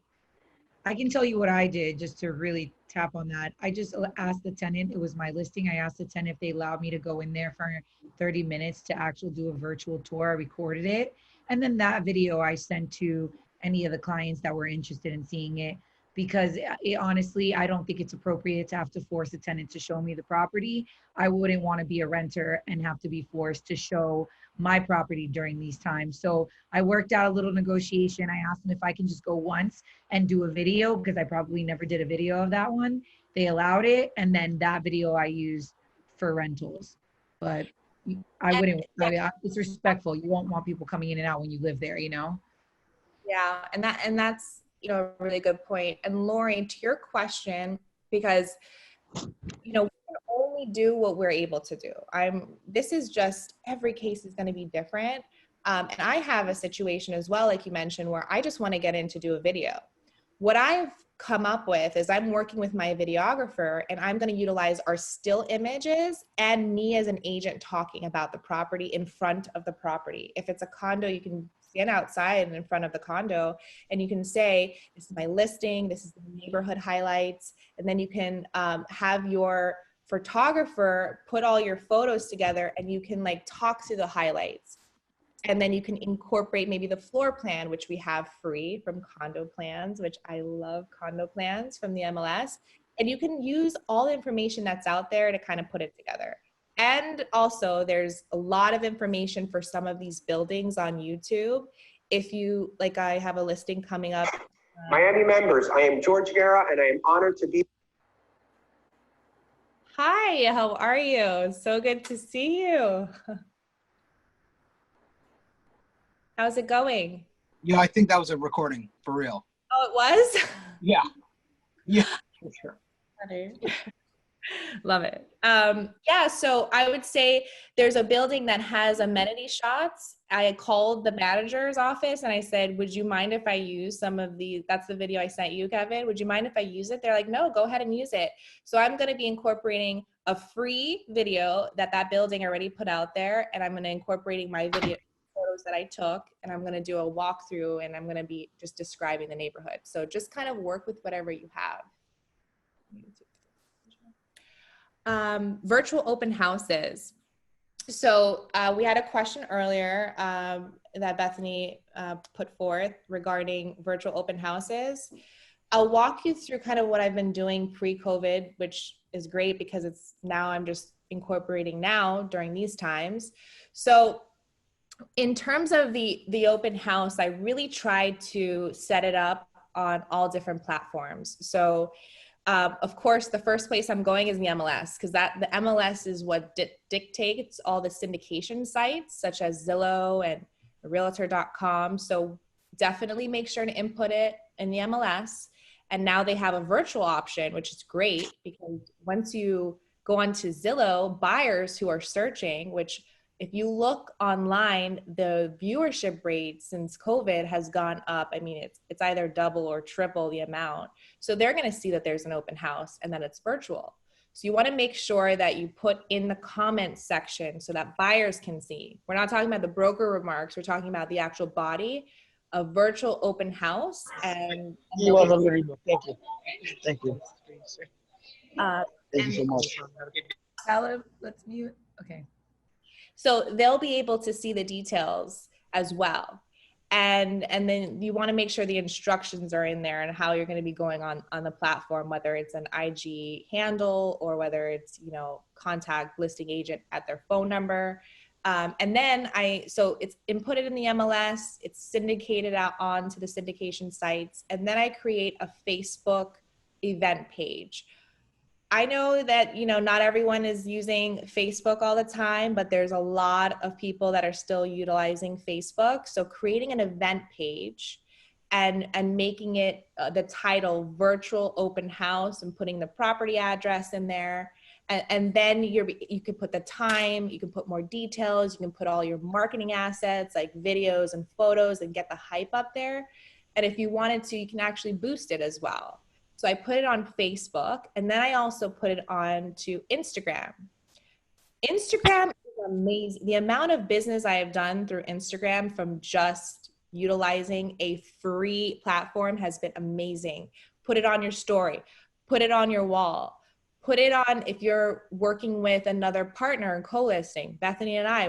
I can tell you what I did just to really tap on that. I just asked the tenant, it was my listing. I asked the tenant if they allowed me to go in there for 30 minutes to actually do a virtual tour. I recorded it. And then that video I sent to any of the clients that were interested in seeing it, because honestly, I don't think it's appropriate to have to force a tenant to show me the property. I wouldn't want to be a renter and have to be forced to show my property during these times. So I worked out a little negotiation. I asked them if I can just go once and do a video, because I probably never did a video of that one. They allowed it. And then that video I used for rentals. But I wouldn't, it's respectful. You won't want people coming in and out when you live there, you know? Yeah, and that's a really good point. And Lori, to your question, because we can only do what we're able to do. This is just, every case is going to be different. And I have a situation as well, like you mentioned, where I just want to get in to do a video. What I've come up with is I'm working with my videographer, and I'm going to utilize our still images and me as an agent talking about the property in front of the property. If it's a condo, you can stand outside and in front of the condo, and you can say, this is my listing, this is the neighborhood highlights, and then you can have your photographer put all your photos together, and you can like talk through the highlights. And then you can incorporate maybe the floor plan, which we have free from Condo Plans, which I love Condo Plans from the MLS. And you can use all the information that's out there to kind of put it together. And also there's a lot of information for some of these buildings on YouTube. If you, like, I have a listing coming up. Miami members, I am George Guerra, and I am honored to be. Hi, how are you? So good to see you. How's it going? Yeah, I think that was a recording for real. Oh, it was? Yeah. Yeah, for sure. Love it. Yeah, so I would say there's a building that has amenity shots. I called the manager's office and I said, would you mind if I use some of these? That's the video I sent you, Kevin. Would you mind if I use it? They're like, no, go ahead and use it. So I'm going to be incorporating a free video that building already put out there. And I'm going to incorporating my video photos that I took, and I'm going to do a walkthrough, and I'm going to be just describing the neighborhood. So just kind of work with whatever you have. Virtual open houses. So we had a question earlier that Bethany put forth regarding virtual open houses. I'll walk you through kind of what I've been doing pre-COVID, which is great because it's now I'm just incorporating now during these times. So in terms of the open house, I really tried to set it up on all different platforms. So of course, the first place I'm going is the MLS, because the MLS is what dictates all the syndication sites such as Zillow and Realtor.com. So definitely make sure to input it in the MLS. And now they have a virtual option, which is great because once you go onto Zillow, buyers who are searching, which if you look online, the viewership rate since COVID has gone up. I mean, it's either double or triple the amount. So they're going to see that there's an open house and that it's virtual. So you want to make sure that you put in the comments section so that buyers can see. We're not talking about the broker remarks. We're talking about the actual body of virtual open house. And you are unbelievable. Thank you. Thank you. Thank you so much. Caleb, let's mute. Okay. So they'll be able to see the details as well. And then you want to make sure the instructions are in there and how you're going to be going on the platform, whether it's an IG handle or whether it's, contact listing agent at their phone number. And then so it's inputted in the MLS, it's syndicated out onto the syndication sites. And then I create a Facebook event page. I know that, not everyone is using Facebook all the time, but there's a lot of people that are still utilizing Facebook. So creating an event page and making it the title virtual open house and putting the property address in there. And then you could put the time, you can put more details, you can put all your marketing assets like videos and photos and get the hype up there. And if you wanted to, you can actually boost it as well. So I put it on Facebook, and then I also put it on to Instagram. Instagram is amazing. The amount of business I have done through Instagram from just utilizing a free platform has been amazing. Put it on your story, put it on your wall, put it on if you're working with another partner and co-listing. Bethany and I,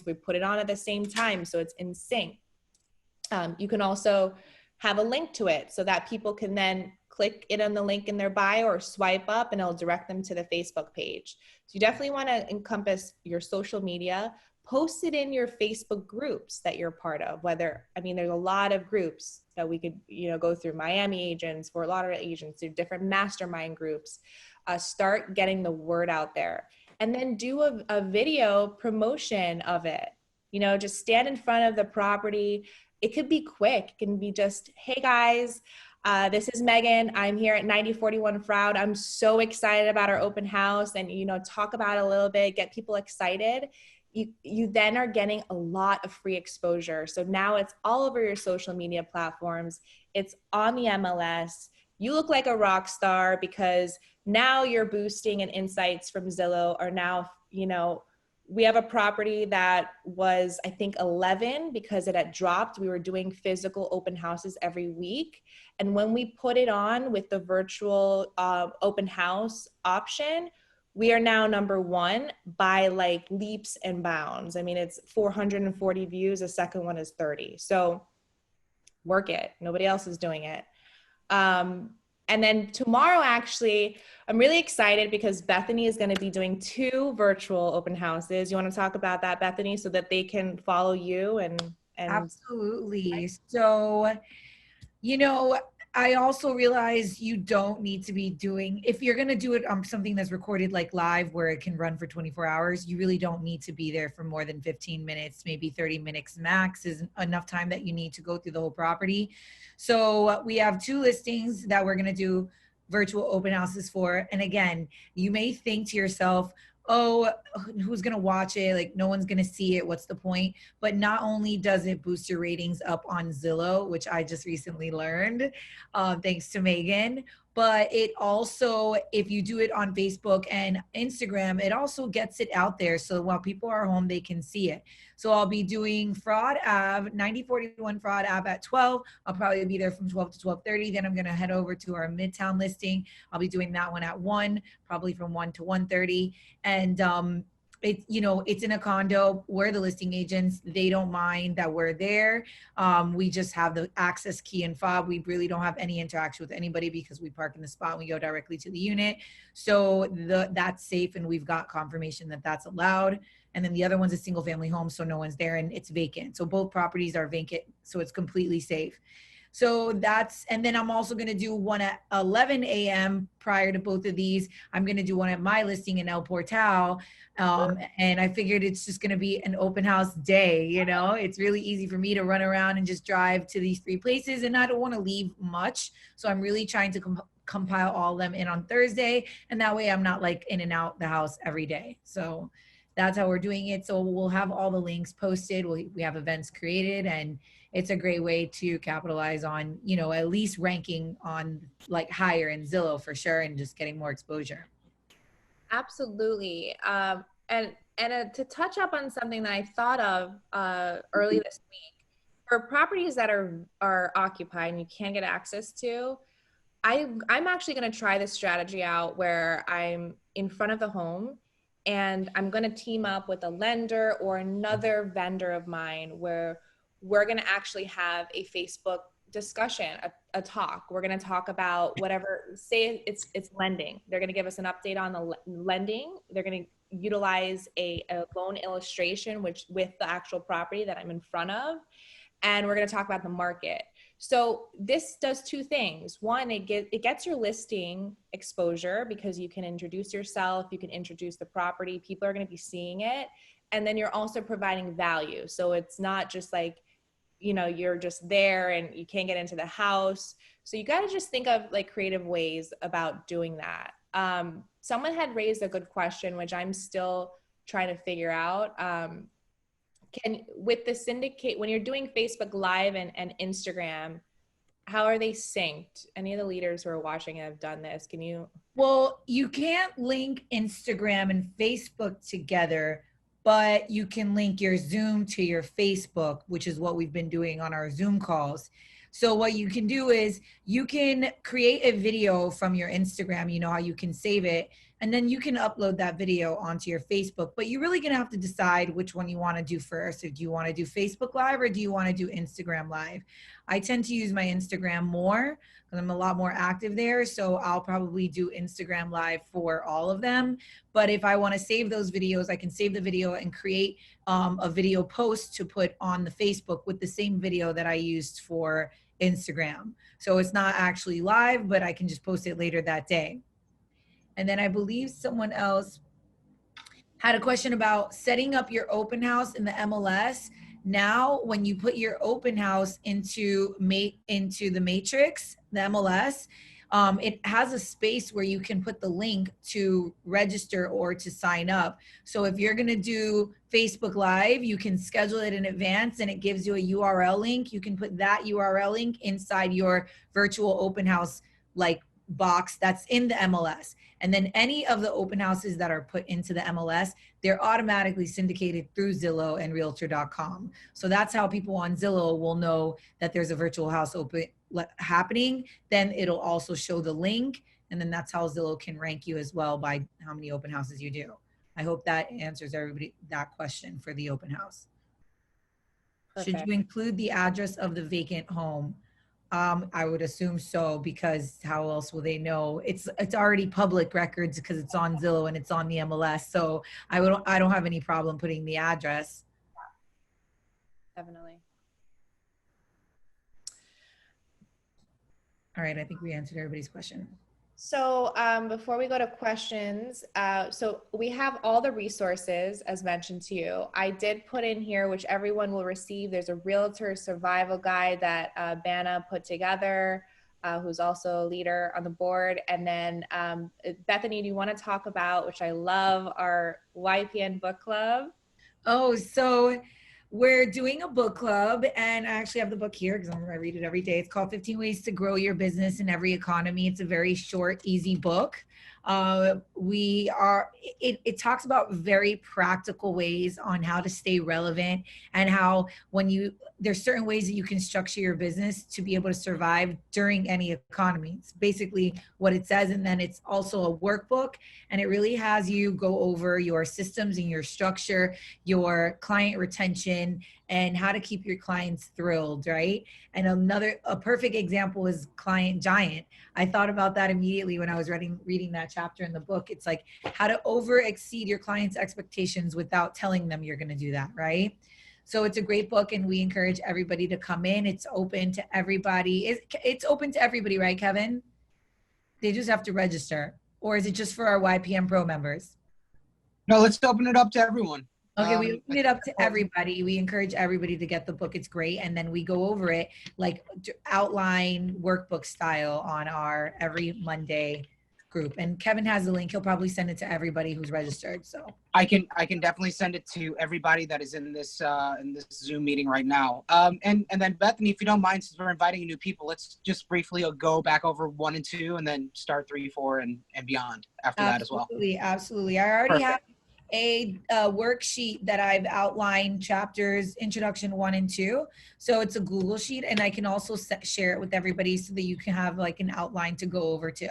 we put it on at the same time, so it's in sync. You can also have a link to it so that people can then click it on the link in their bio or swipe up and it'll direct them to the Facebook page. So you definitely want to encompass your social media, post it in your Facebook groups that you're part of, there's a lot of groups that we could, go through Miami agents, Fort Lauderdale agents, through different mastermind groups, start getting the word out there. and then do a video promotion of it. You know, just stand in front of the property. It could be quick. It can be just, hey guys, this is Megan. I'm here at 9041 Froud. I'm so excited about our open house, and, you know, talk about it a little bit, get people excited. You then are getting a lot of free exposure. So now it's all over your social media platforms. It's on the MLS. You look like a rock star because now you're boosting, and insights from Zillow are now, you know, we have a property that was, I think, 11 because it had dropped. We were doing physical open houses every week. And when we put it on with the virtual open house option, we are now #1 by like leaps and bounds. I mean, it's 440 views. The second one is 30. So work it. Nobody else is doing it. And then tomorrow, actually, I'm really excited because Bethany is going to be doing 2 virtual open houses. You want to talk about that, Bethany, so that they can follow you and Absolutely. So, you know, I also realize you don't need to be doing, if you're going to do it on something that's recorded like live where it can run for 24 hours, you really don't need to be there for more than 15 minutes, maybe 30 minutes max is enough time that you need to go through the whole property. So we have 2 listings that we're going to do virtual open houses for. And again, you may think to yourself, oh, who's going to watch it? Like, no one's going to see it. What's the point? But not only does it boost your ratings up on Zillow, which I just recently learned, thanks to Megan, but it also, if you do it on Facebook and Instagram, it also gets it out there. So while people are home, they can see it. So I'll be doing Fraud Ave, 9041 Fraud Ave at 12. I'll probably be there from 12 to 12:30. Then I'm going to head over to our Midtown listing. I'll be doing that one at 1, probably from 1 to 1:30. And it, you know, it's in a condo. We're the listing agents. They don't mind that we're there. We just have the access key and fob. We really don't have any interaction with anybody because we park in the spot and we go directly to the unit. So that's safe, and we've got confirmation that that's allowed. And then the other one's a single family home, so no one's there and it's vacant. So both properties are vacant, so it's completely safe. So that's, and then I'm also going to do one at 11 a.m. prior to both of these. I'm going to do one at my listing in El Portal. And I figured it's just going to be an open house day. You know, it's really easy for me to run around and just drive to these 3 places, and I don't want to leave much. So I'm really trying to compile all of them in on Thursday. And that way I'm not like in and out the house every day. So that's how we're doing it. So we'll have all the links posted. We have events created, and it's a great way to capitalize on, you know, at least ranking on like higher in Zillow for sure, and just getting more exposure. Absolutely. And to touch up on something that I thought of early this week, for properties that are occupied and you can't get access to, I'm actually going to try this strategy out where I'm in front of the home, and I'm going to team up with a lender or another vendor of mine where we're going to actually have a Facebook discussion, a talk. We're going to talk about whatever, say it's lending. They're going to give us an update on the lending. They're going to utilize a loan illustration, which with the actual property that I'm in front of. And we're going to talk about the market. So this does 2 things. One, it gets your listing exposure because you can introduce yourself, you can introduce the property, people are going to be seeing it. And then you're also providing value. So it's not just like, you know, you're just there and you can't get into the house. So you got to just think of like creative ways about doing that. Someone had raised a good question, which I'm still trying to figure out. With the syndicate, when you're doing Facebook Live and Instagram, how are they synced? Any of the leaders who are watching have done this. Can you? Well, you can't link Instagram and Facebook together, but you can link your Zoom to your Facebook, which is what we've been doing on our Zoom calls. So what you can do is you can create a video from your Instagram, you know how you can save it, and then you can upload that video onto your Facebook. But you're really gonna have to decide which one you wanna do first. If you wanna do Facebook Live or do you wanna do Instagram Live? I tend to use my Instagram more because I'm a lot more active there. So I'll probably do Instagram Live for all of them. But if I wanna save those videos, I can save the video and create a video post to put on the Facebook with the same video that I used for Instagram. So it's not actually live, but I can just post it later that day. And then I believe someone else Had a question about setting up your open house in the MLS. Now, when you put your open house into the matrix, the MLS, it has a space where you can put the link to register or to sign up. So if you're going to do Facebook Live, you can schedule it in advance and it gives you a URL link. You can put that URL link inside your virtual open house like box that's in the MLS. And then any of the open houses that are put into the MLS, they're automatically syndicated through Zillow and Realtor.com. So that's how people on Zillow will know that there's a virtual house open happening. Then it'll also show the link. And then that's how Zillow can rank you as well by how many open houses you do. I hope that answers everybody that question for the open house. Perfect. Should you include the address of the vacant home? I would assume so, because how else will they know? It's already public records because it's on Zillow and it's on the MLS. So I don't have any problem putting the address. Definitely. All right, I think we answered everybody's question. So before we go to questions, so we have all the resources as mentioned to you. I did put in here, which everyone will receive. There's a realtor survival guide that Bana put together, who's also a leader on the board. And then Bethany, do you want to talk about, which I love, our YPN book club? Oh, so we're doing a book club, and I actually have the book here because I read it every day. It's called 15 Ways to Grow Your Business in Every Economy. It's a very short, easy book. It talks about very practical ways on how to stay relevant, and how there's certain ways that you can structure your business to be able to survive during any economy. It's basically what it says. And then it's also a workbook, and it really has you go over your systems and your structure, your client retention, and how to keep your clients thrilled, right? And a perfect example is Client Giant. I thought about that immediately when I was reading that chapter in the book. It's like how to over exceed your clients' expectations without telling them you're going to do that, right? So it's a great book, and we encourage everybody to come in. It's open to everybody. It's open to everybody, right, Kevin? They just have to register. Or is it just for our YPM Pro members? No, let's open it up to everyone. Okay, we open it up to everybody. We encourage everybody to get the book. It's great. And then we go over it like outline workbook style on our every Monday group. And Kevin has the link. He'll probably send it to everybody who's registered. So I can definitely send it to everybody that is in this Zoom meeting right now. And then Bethany, if you don't mind, since we're inviting new people, let's just briefly go back over 1 and 2 and then start 3, 4 and beyond after that as well. Absolutely. I already have a worksheet that I've outlined chapters, introduction 1 and 2. So it's a Google sheet, and I can also share it with everybody so that you can have like an outline to go over too.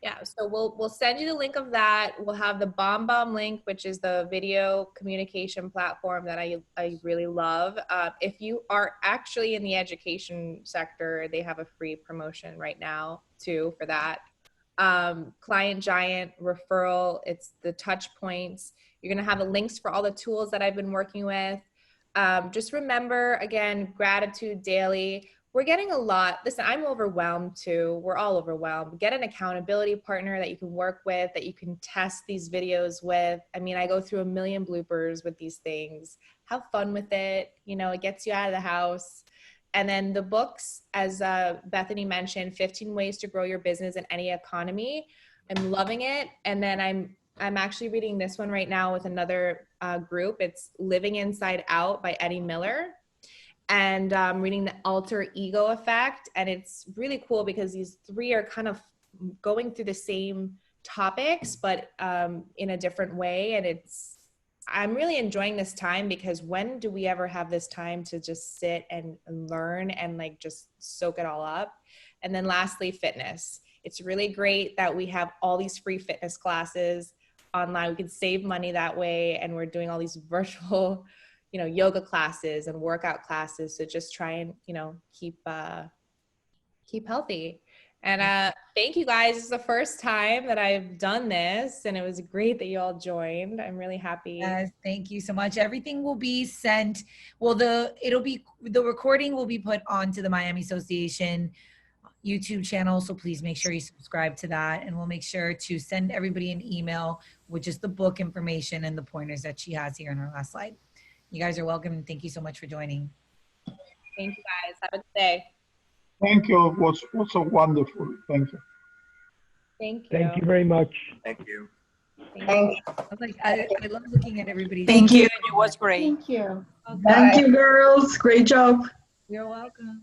Yeah, so we'll send you the link of that. We'll have the BombBomb link, which is the video communication platform that I really love. If you are actually in the education sector, they have a free promotion right now too for that. Client Giant referral, it's the touch points. You're going to have the links for all the tools that I've been working with. Just remember, again, gratitude daily. We're getting a lot. Listen, I'm overwhelmed too. We're all overwhelmed. Get an accountability partner that you can work with, that you can test these videos with. I mean, I go through a million bloopers with these things. Have fun with it. You know, it gets you out of the house. And then the books, as Bethany mentioned, 15 Ways to Grow Your Business in Any Economy. I'm loving it. And then I'm actually reading this one right now with another group. It's Living Inside Out by Eddie Miller. And I'm reading The Alter Ego Effect. And it's really cool because these 3 are kind of going through the same topics, but in a different way. And I'm really enjoying this time, because when do we ever have this time to just sit and learn and like just soak it all up? And then lastly, fitness. It's really great that we have all these free fitness classes online. We can save money that way. And we're doing all these virtual, yoga classes and workout classes. So just try and, keep healthy. And thank you guys. It's the first time that I've done this, and it was great that you all joined. I'm really happy. Yes, thank you so much. Everything will be sent. Well, the recording will be put onto the Miami Association YouTube channel. So please make sure you subscribe to that, and we'll make sure to send everybody an email which is the book information and the pointers that she has here in her last slide. You guys are welcome, and thank you so much for joining. Thank you guys. Have a good day. Thank you. It was so wonderful. Thank you. Thank you. Thank you very much. Thank you. Thank you. I was like, I love looking at everybody's. Thank you. It was great. Thank you. Okay. Thank you, girls. Great job. You're welcome.